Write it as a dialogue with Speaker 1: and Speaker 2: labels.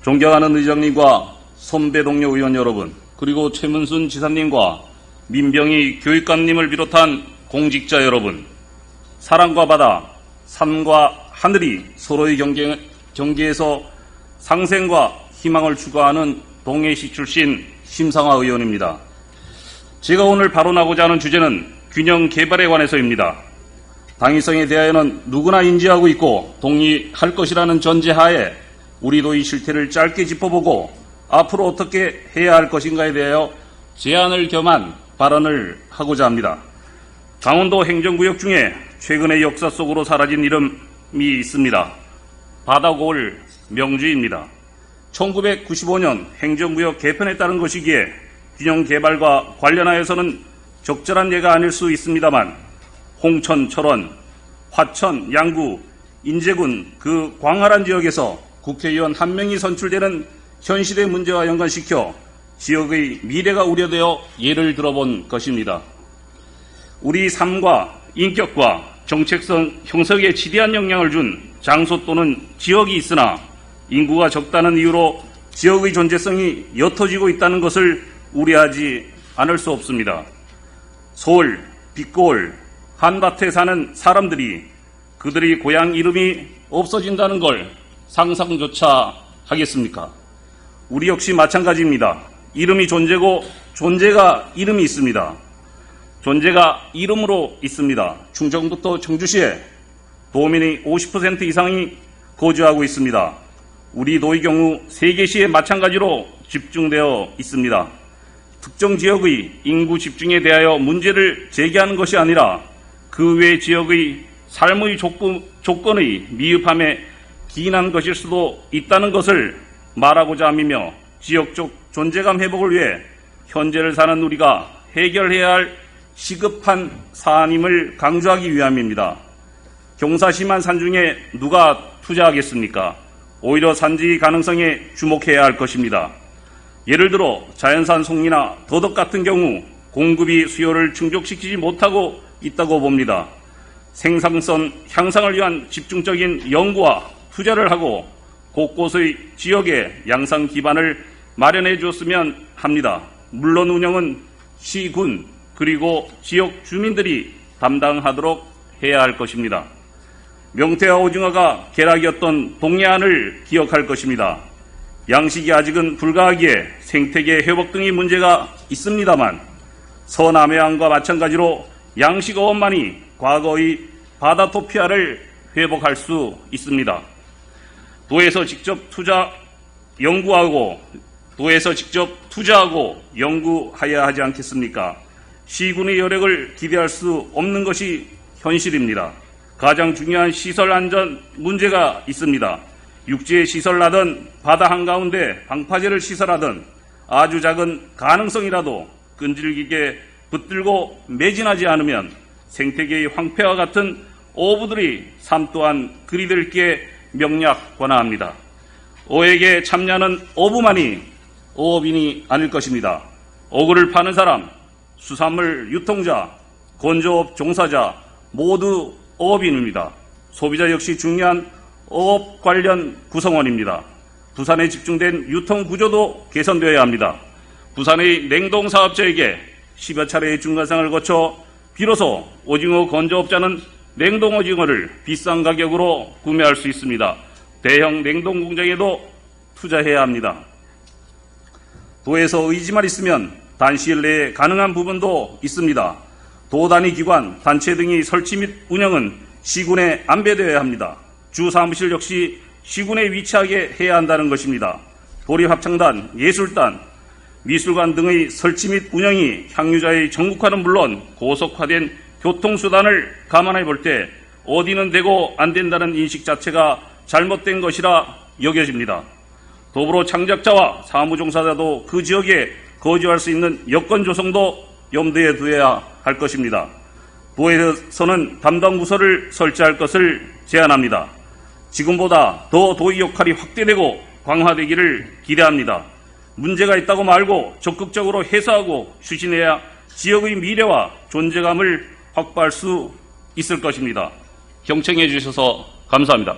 Speaker 1: 존경하는 의장님과 선배 동료 의원 여러분, 그리고 최문순 지사님과 민병희 교육감님을 비롯한 공직자 여러분, 사랑과 바다, 산과 하늘이 서로의 경계에서 상생과 희망을 추구하는 동해시 출신 심상화 의원입니다. 제가 오늘 발언하고자 하는 주제는 균형 개발에 관해서입니다. 당위성에 대하여는 누구나 인지하고 있고 동의할 것이라는 전제하에 우리도 이 실태를 짧게 짚어보고 앞으로 어떻게 해야 할 것인가에 대하여 제안을 겸한 발언을 하고자 합니다. 강원도 행정구역 중에 최근의 역사 속으로 사라진 이름이 있습니다. 바다고을 명주입니다. 1995년 행정구역 개편에 따른 것이기에 균형 개발과 관련하여서는 적절한 예가 아닐 수 있습니다만 홍천, 철원, 화천, 양구, 인제군 그 광활한 지역에서 국회의원 한 명이 선출되는 현실의 문제와 연관시켜 지역의 미래가 우려되어 예를 들어본 것입니다. 우리 삶과 인격과 정책성 형성에 지대한 영향을 준 장소 또는 지역이 있으나 인구가 적다는 이유로 지역의 존재성이 옅어지고 있다는 것을 우려하지 않을 수 없습니다. 서울, 빛고을, 한밭에 사는 사람들이 그들의 고향 이름이 없어진다는 걸 상상조차 하겠습니까? 우리 역시 마찬가지입니다. 이름이 존재고 존재가 이름이 있습니다. 존재가 이름으로 있습니다. 충청부터 청주시에 도민의 50% 이상이 거주하고 있습니다. 우리 도의 경우 3개 시에 마찬가지로 집중되어 있습니다. 특정 지역의 인구 집중에 대하여 문제를 제기하는 것이 아니라 그 외 지역의 삶의 조건의 미흡함에 기인한 것일 수도 있다는 것을 말하고자 함이며 지역적 존재감 회복을 위해 현재를 사는 우리가 해결해야 할 시급한 사안임을 강조하기 위함입니다. 경사심한 산중에 누가 투자하겠습니까? 오히려 산지의 가능성에 주목해야 할 것입니다. 예를 들어 자연산 송리나 더덕 같은 경우 공급이 수요를 충족시키지 못하고 있다고 봅니다. 생산성 향상을 위한 집중적인 연구와 투자를 하고 곳곳의 지역에 양상 기반을 마련해 주었으면 합니다. 물론 운영은 시, 군, 그리고 지역 주민들이 담당하도록 해야 할 것입니다. 명태와 오징어가 궤락이었던 동해안을 기억할 것입니다. 양식이 아직은 불가하기에 생태계 회복 등의 문제가 있습니다만 서남해안과 마찬가지로 양식 어업만이 과거의 바다 토피아를 회복할 수 있습니다. 도에서 직접 투자하고 연구해야 하지 않겠습니까? 시군의 여력을 기대할 수 없는 것이 현실입니다. 가장 중요한 시설 안전 문제가 있습니다. 육지에 시설하든 바다 한가운데 방파제를 시설하든 아주 작은 가능성이라도 끈질기게 붙들고 매진하지 않으면 생태계의 황폐와 같은 어부들의 삶 또한 그리 될 게 명약 권하합니다. 어에게 참여하는 어부만이 어업인이 아닐 것입니다. 어구를 파는 사람, 수산물 유통자, 건조업 종사자 모두 어업인입니다. 소비자 역시 중요한 어업 관련 구성원입니다. 부산에 집중된 유통 구조도 개선되어야 합니다. 부산의 냉동사업자에게 10여 차례의 중간상을 거쳐 비로소 오징어 건조업자는 냉동오징어를 비싼 가격으로 구매할 수 있습니다. 대형 냉동공장에도 투자해야 합니다. 도에서 의지만 있으면 단시일 내에 가능한 부분도 있습니다. 도 단위 기관, 단체 등의 설치 및 운영은 시군에 안배되어야 합니다. 주 사무실 역시 시군에 위치하게 해야 한다는 것입니다. 도립합창단, 예술단, 미술관 등의 설치 및 운영이 향유자의 전국화는 물론 고속화된 교통수단을 감안해 볼 때 어디는 되고 안 된다는 인식 자체가 잘못된 것이라 여겨집니다. 더불어 창작자와 사무종사자도 그 지역에 거주할 수 있는 여건 조성도 염두에 두어야 할 것입니다. 도에서는 담당 부서를 설치할 것을 제안합니다. 지금보다 더 도의 역할이 확대되고 강화되기를 기대합니다. 문제가 있다고 말고 적극적으로 해소하고 추진해야 지역의 미래와 존재감을 확보할 수 있을 것입니다. 경청해 주셔서 감사합니다.